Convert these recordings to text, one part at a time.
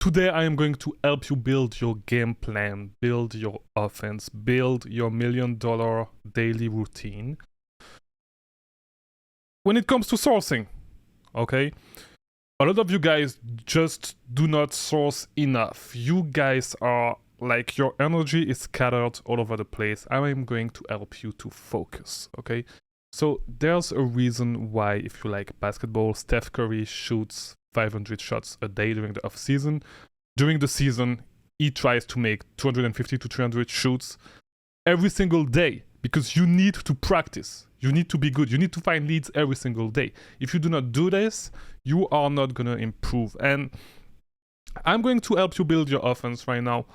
Today I am going to help you build your game plan, build your offense, build your $1 million daily routine when it comes to sourcing, okay? A lot of you guys just do not source enough. You guys are like, your energy is scattered all over the place. I am going to help you to focus, okay? So there's a reason why, if you like basketball, Steph Curry shoots 500 shots a day during the off season. During the season, he tries to make 250 to 300 shoots every single day, because you need to practice. You need to be good. You need to find leads every single day. If you do not do this, you are not going to improve. And I'm going to help you build your offense right now.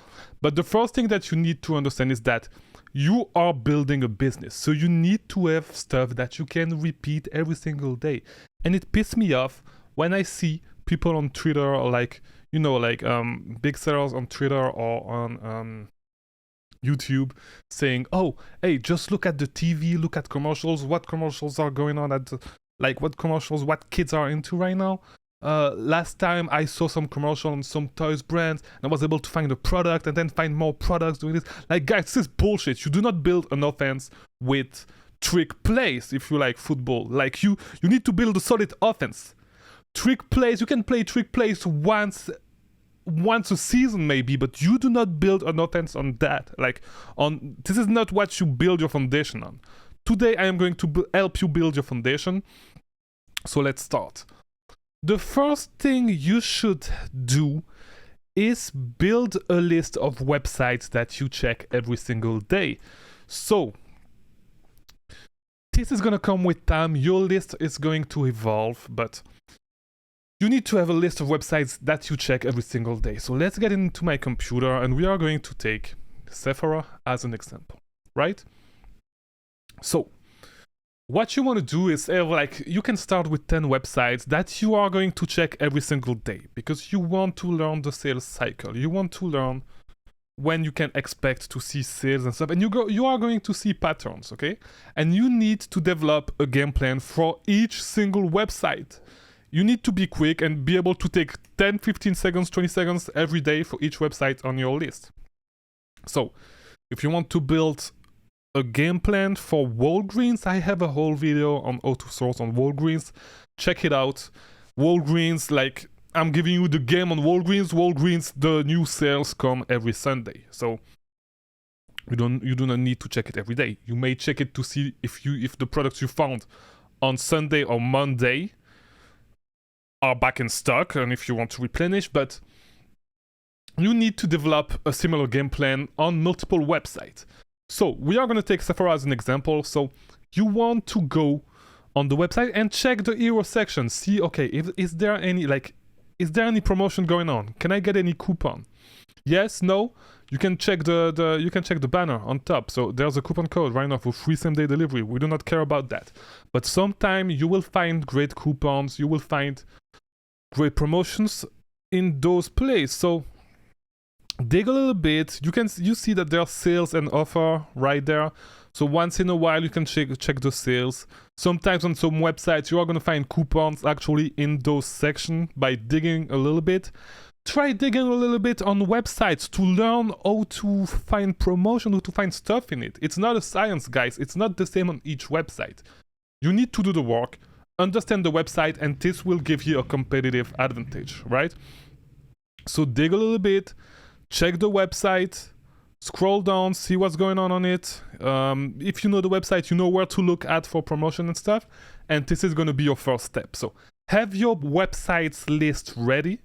But the first thing that you need to understand is that you are building a business. So you need to have stuff that you can repeat every single day. And it pisses me off when I see people on Twitter, or like, you know, like big sellers on Twitter or on YouTube saying, oh, hey, just look at the TV, look at commercials, what commercials are going on at like what commercials, what kids are into right now. Last time I saw some commercial on some toys brands and I was able to find a product and then find more products doing this. Like, guys, this is bullshit. You do not build an offense with trick plays. If you like football, like you need to build a solid offense. Trick plays, you can play trick plays once a season maybe, but you do not build an offense on that. Like, this is not what you build your foundation on. Today I am going to help you build your foundation. So let's start. The first thing you should do is build a list of websites that you check every single day. So this is going to come with time. Your list is going to evolve, but you need to have a list of websites that you check every single day. So let's get into my computer and we are going to take Sephora as an example, right? So what you want to do is have, like, you can start with 10 websites that you are going to check every single day, because you want to learn the sales cycle. You want to learn when you can expect to see sales and stuff, and you are going to see patterns, okay? And you need to develop a game plan for each single website. You need to be quick and be able to take 10, 15 seconds, 20 seconds every day for each website on your list. So if you want to build a game plan for Walgreens, I have a whole video on how to source on Walgreens. Check it out. Walgreens, like, I'm giving you the game on Walgreens. Walgreens, the new sales come every Sunday. So you do not need to check it every day. You may check it to see if the products you found on Sunday or Monday are back in stock, and if you want to replenish, but you need to develop a similar game plan on multiple websites. So we are going to take Sephora as an example. So you want to go on the website and check the hero section. See, okay, is there any promotion going on? Can I get any coupon? Yes, no. You can check the banner on top. So there's a coupon code right now for free same-day delivery. We do not care about that. But sometime you will find great coupons. You will find great promotions in those places. So dig a little bit. You see that there are sales and offer right there. So once in a while you can check the sales. Sometimes on some websites you are going to find coupons actually in those sections by digging a little bit. Try digging a little bit on websites to learn how to find promotion, how to find stuff in it. It's not a science, guys. It's not the same on each website. You need to do the work, understand the website, and this will give you a competitive advantage, right? So dig a little bit, check the website, scroll down, see what's going on it. If you know the website, you know where to look at for promotion and stuff. And this is going to be your first step. So have your website's list ready.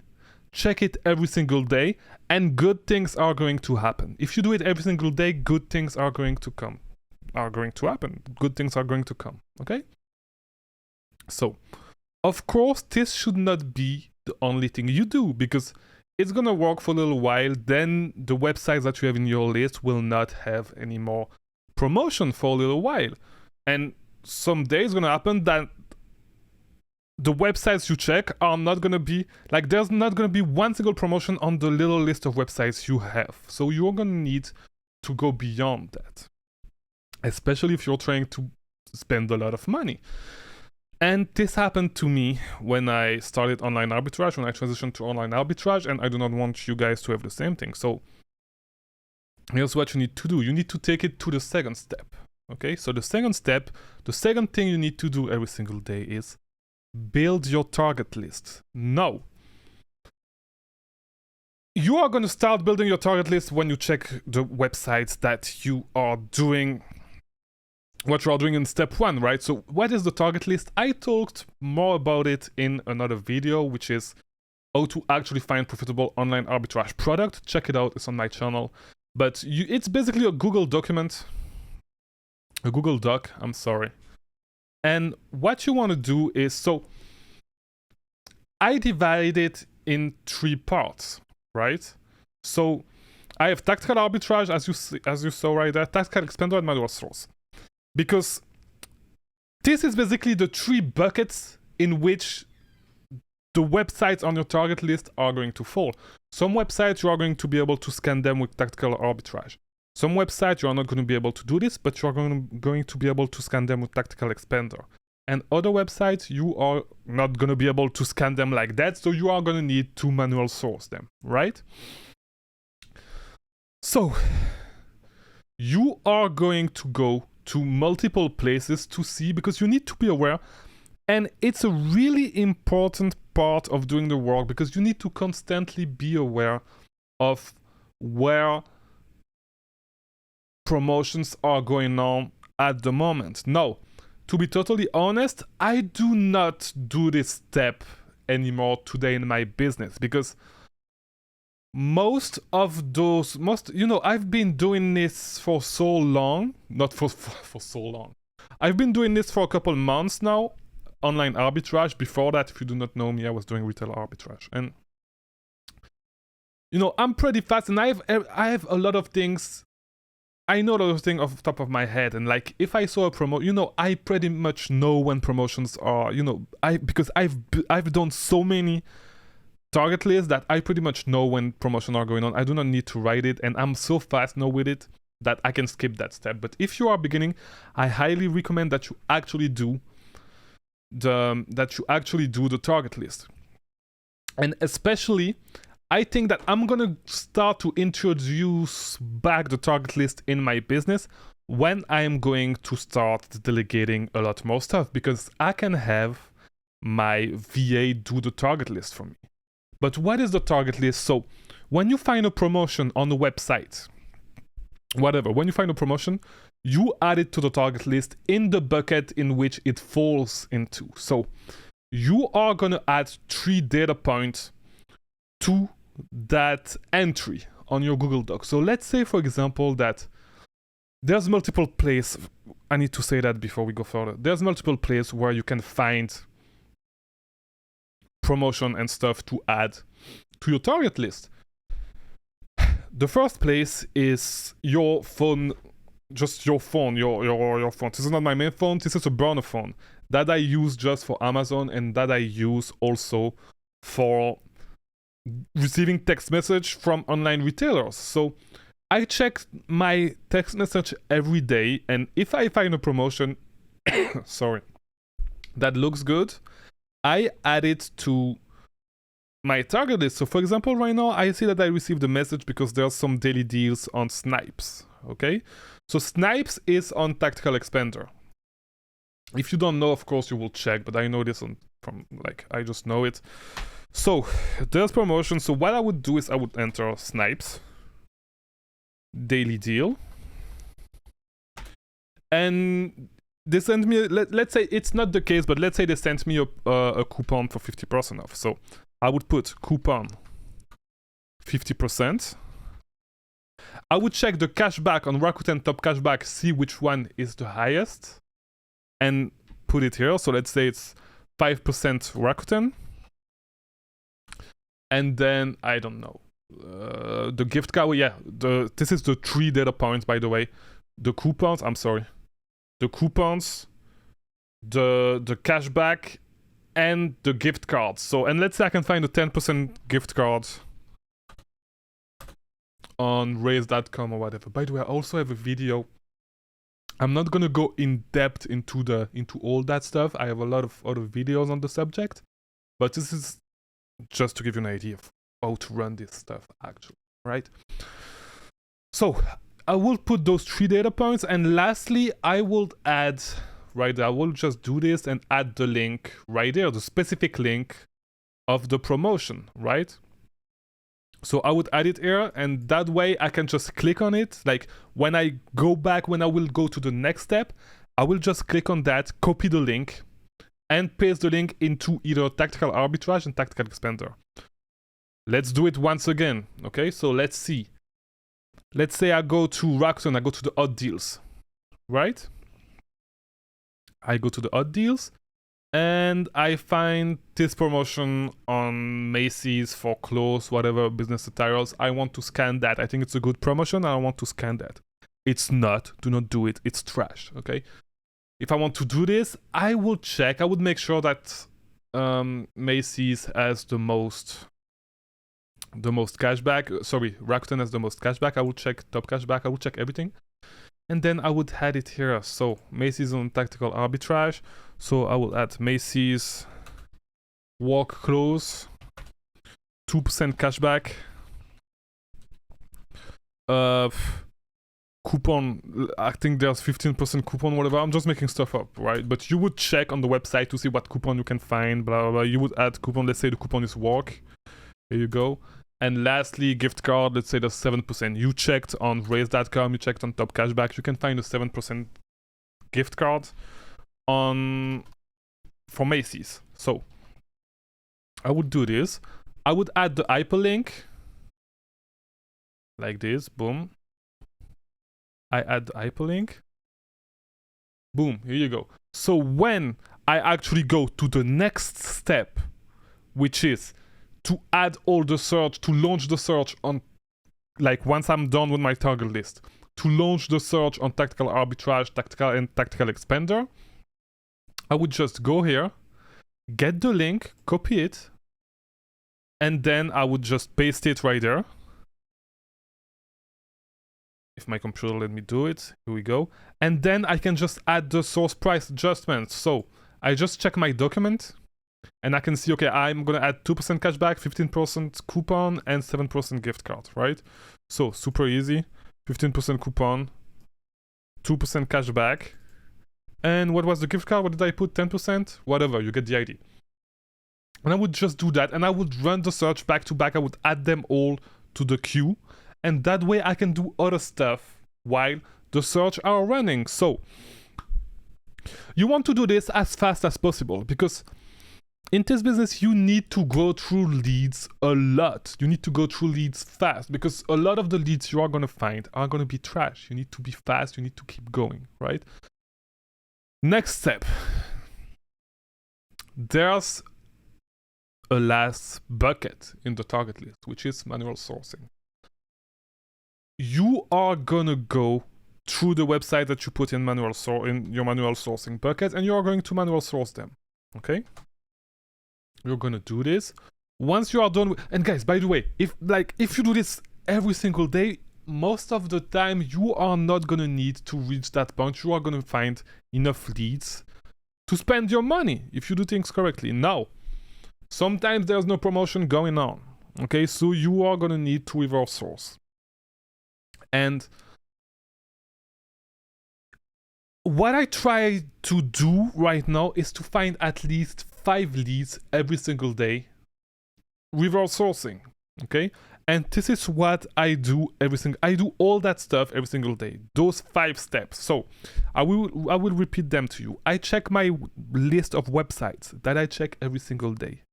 Check it every single day, and good things are going to happen. If you do it every single day, good things are going to happen. Good things are going to come, okay? So, of course, this should not be the only thing you do, because it's going to work for a little while. Then the websites that you have in your list will not have any more promotion for a little while. And someday it's going to happen that the websites you check are not going to be, like, there's not going to be one single promotion on the little list of websites you have. So you're going to need to go beyond that, especially if you're trying to spend a lot of money. And this happened to me when I started online arbitrage, when I transitioned to online arbitrage, and I do not want you guys to have the same thing. So here's what you need to do. You need to take it to the second step. Okay, so the second step, the second thing you need to do every single day is build your target list. Now, you are going to start building your target list when you check the websites that you are doing, what you are doing in step one, right? So what is the target list? I talked more about it in another video, which is how to actually find profitable online arbitrage product. Check it out, it's on my channel. But it's basically a Google document, a Google Doc, I'm sorry. And what you want to do is, so I divide it in 3 parts, right? So I have tactical arbitrage, as you saw right there, tactical expander, and manual source. Because this is basically the 3 buckets in which the websites on your target list are going to fall. Some websites you are going to be able to scan them with tactical arbitrage. Some websites you are not going to be able to do this, but you are going to be able to scan them with tactical expander. And other websites you are not going to be able to scan them like that, so you are going to need to manual source them, right? So you are going to go to multiple places to see, because you need to be aware, and it's a really important part of doing the work, because you need to constantly be aware of where promotions are going on at the moment. Now, to be totally honest, I do not do this step anymore today in my business, because most of those, I've been doing this for so long, not for so long. I've been doing this for a couple months now, online arbitrage. Before that, if you do not know me, I was doing retail arbitrage. And, I'm pretty fast, and I have a lot of things. I know a lot of things off the top of my head, and like if I saw a promo, I pretty much know when promotions are, because I've done so many target lists that I pretty much know when promotions are going on. I do not need to write it, and I'm so fast now with it that I can skip that step. But if you are beginning, I highly recommend that you actually do the target list. And especially, I think that I'm gonna start to introduce back the target list in my business when I am going to start delegating a lot more stuff, because I can have my VA do the target list for me. But what is the target list? So when you find a promotion on the website, when you find a promotion, you add it to the target list in the bucket in which it falls into. So you are gonna add 3 data points to that entry on your Google Doc. So let's say, for example, that there's multiple places. I need to say that before we go further. There's multiple places where you can find promotion and stuff to add to your target list. The first place is your phone, just your phone, your phone. This is not my main phone, this is a burner phone that I use just for Amazon, and that I use also for receiving text message from online retailers. So I check my text message every day, and if I find a promotion that looks good, I add it to my target list. So for example, right now I see that I received a message because there's some daily deals on Snipes. Okay, so Snipes is on tactical expander. If you don't know, of course you will check, but I know this I just know it. So there's promotion. So what I would do is I would enter Snipes daily deal, and they sent me, let's say it's not the case, but let's say they sent me a coupon for 50% off. So I would put coupon 50%. I would check the cashback on Rakuten Top Cashback, see which one is the highest, and put it here. So let's say it's 5% Rakuten. And then, I don't know, the gift card, this is the 3 data points, by the way. The coupons, the coupons, the cashback, and the gift cards. So, and let's say I can find a 10% gift card on raise.com or whatever. By the way, I also have a video I'm not gonna go in depth into all that stuff. I have a lot of other videos on the subject, but this is just to give you an idea of how to run this stuff actually, right? So I will put those 3 data points, and lastly, I will add, right, I will just do this and add the link right there, the specific link of the promotion, right? So I would add it here, and that way I can just click on it. Like when I go back, when I will go to the next step, I will just click on that, copy the link, and paste the link into either Tactical Arbitrage and Tactical Expander. Let's do it once again, okay? So let's see. Let's say I go to Rakuten, I go to the odd deals, right? I go to the odd deals, and I find this promotion on Macy's for clothes, whatever, business attires. I want to scan that. I think it's a good promotion, and I want to scan that. It's not. Do not do it. It's trash, okay? If I want to do this, I will check. I would make sure that Macy's has the most cashback. Sorry, Rakuten has the most cashback. I will check top cashback. I will check everything. And then I would add it here. So Macy's on Tactical Arbitrage. So I will add Macy's work clothes, 2% cashback. Coupon, I think there's 15% coupon, whatever. I'm just making stuff up, right? But you would check on the website to see what coupon you can find, blah, blah, blah. You would add coupon. Let's say the coupon is work. Here you go. And lastly, gift card, let's say there's 7%. You checked on raise.com, you checked on top cashback. You can find a 7% gift card for Macy's. So I would do this. I would add the hyperlink like this. Boom. I add the hyperlink. Boom. Here you go. So when I actually go to the next step, which is to add all the search, to launch the search on, like once I'm done with my target list, to launch the search on Tactical Arbitrage, Tactical Expander, I would just go here, get the link, copy it, and then I would just paste it right there. If my computer let me do it, here we go. And then I can just add the source price adjustment. So I just check my document, and I can see, okay, I'm going to add 2% cashback, 15% coupon, and 7% gift card, right? So super easy. 15% coupon, 2% cashback. And what was the gift card? What did I put? 10%? Whatever, you get the idea. And I would just do that, and I would run the search back to back. I would add them all to the queue. And that way I can do other stuff while the search are running. So you want to do this as fast as possible, because in this business, you need to go through leads a lot. You need to go through leads fast, because a lot of the leads you are going to find are going to be trash. You need to be fast. You need to keep going, right? Next step. There's a last bucket in the target list, which is manual sourcing. You are going to go through the website that you put in your manual sourcing bucket, and you are going to manual source them, okay? You're gonna do this. Once you are done and guys, by the way, if you do this every single day, most of the time you are not gonna need to reach that point. You are gonna find enough leads to spend your money if you do things correctly. Now, sometimes there's no promotion going on, okay? So you are gonna need to reverse source. And what I try to do right now is to find at least 5 leads every single day, reverse sourcing, okay? And this is what I do I do all that stuff every single day, those 5 steps. So I will repeat them to you. I check my list of websites that I check every single day,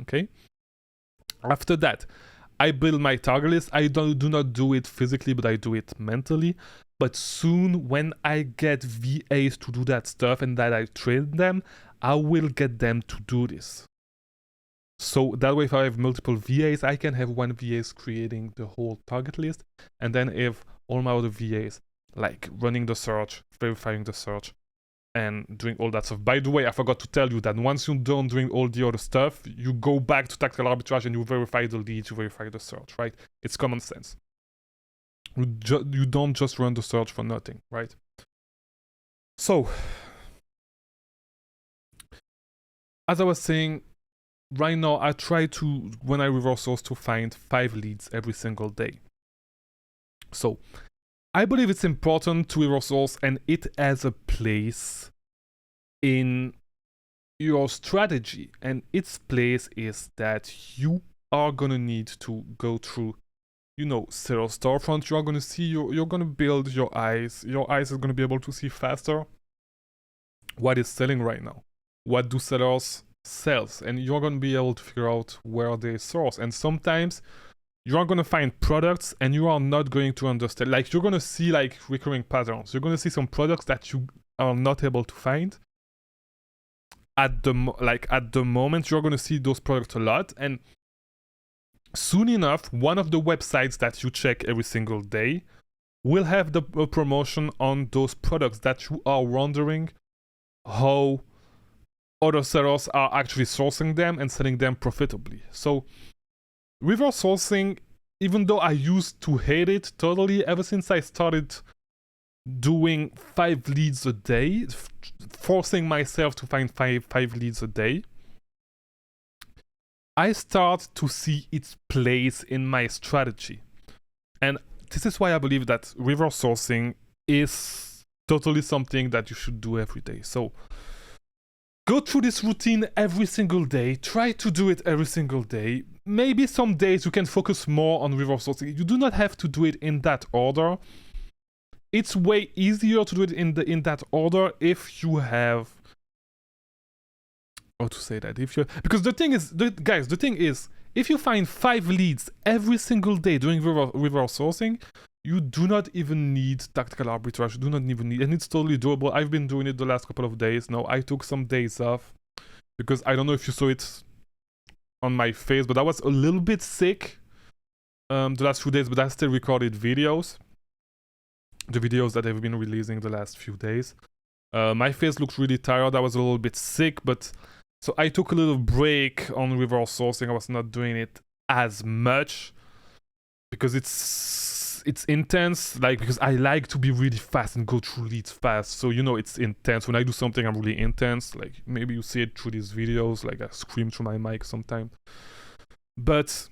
okay? After that, I build my target list. I do not do it physically, but I do it mentally. But soon, when I get VAs to do that stuff and that I train them, I will get them to do this. So that way, if I have multiple VAs, I can have one VA creating the whole target list, and then have all my other VAs like running the search, verifying the search, and doing all that stuff. By the way, I forgot to tell you that once you're done doing all the other stuff, you go back to Tactical Arbitrage and you verify the leads, you verify the search, right? It's common sense. You don't just run the search for nothing, right? So, as I was saying, right now I try to, when I reverse source, to find 5 leads every single day. So, I believe it's important to reverse source, and it has a place in your strategy. And its place is that you are gonna need to go through, you know, seller storefront. You are gonna see, you're gonna build your eyes. Your eyes is gonna be able to see faster what is selling right now. What do sellers sells? And you're gonna be able to figure out where they source. And sometimes you are gonna find products and you are not going to understand. Like, you're gonna see like recurring patterns. You're gonna see some products that you are not able to find at the moment. You're gonna see those products a lot, and soon enough, one of the websites that you check every single day will have the promotion on those products that you are wondering how other sellers are actually sourcing them and selling them profitably. So reverse sourcing, even though I used to hate it totally, ever since I started doing 5 leads a day, forcing myself to find five leads a day, I start to see its place in my strategy. And this is why I believe that reverse sourcing is totally something that you should do every day. So go through this routine every single day. Try to do it every single day. Maybe some days you can focus more on reverse sourcing. You do not have to do it in that order. It's way easier to do it in that order if you have, how to say that, because the thing is, if you find 5 leads every single day doing reverse sourcing, you do not even need tactical arbitrage. You do not even need, and it's totally doable. I've been doing it the last couple of days now. I took some days off because I don't know if you saw it on my face, but I was a little bit sick the last few days, but I still recorded videos. The videos that I've been releasing the last few days. My face looked really tired. I was a little bit sick, but so I took a little break on reverse sourcing. I was not doing it as much because it's intense, like, because I like to be really fast and go through leads fast. So, you know, it's intense. When I do something, I'm really intense. Like, maybe you see it through these videos, like I scream through my mic sometimes. But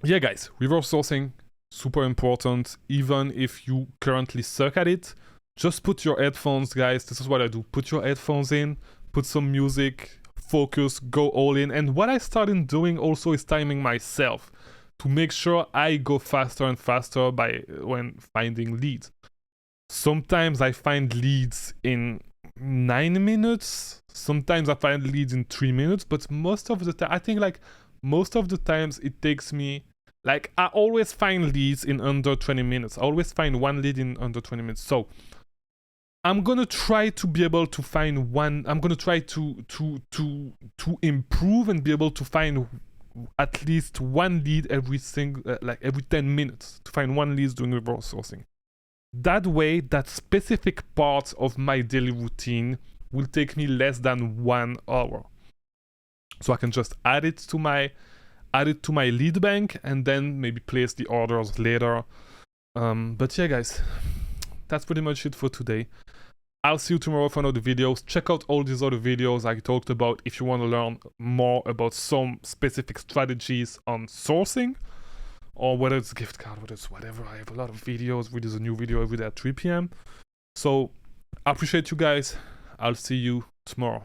yeah, guys, reverse sourcing, super important. Even if you currently suck at it, just put your headphones, guys. This is what I do. Put your headphones in, put some music, focus, go all in. And what I started doing also is timing myself to make sure I go faster and faster when finding leads. Sometimes I find leads in 9 minutes. Sometimes I find leads in 3 minutes. But most of the time, I think like most of the times it takes me, like, I always find leads in under 20 minutes. I always find one lead in under 20 minutes. So I'm gonna try to be able to find one. I'm gonna try to improve and be able to find at least one lead every 10 minutes, to find one lead doing reverse sourcing. That way, that specific part of my daily routine will take me less than 1 hour. So I can just add it to my lead bank and then maybe place the orders later. But yeah, guys, that's pretty much it for today. I'll see you tomorrow for another videos. Check out all these other videos I talked about if you want to learn more about some specific strategies on sourcing, or whether it's gift card, whether it's whatever. I have a lot of videos. There's a new video every day at 3 p.m. So I appreciate you guys. I'll see you tomorrow.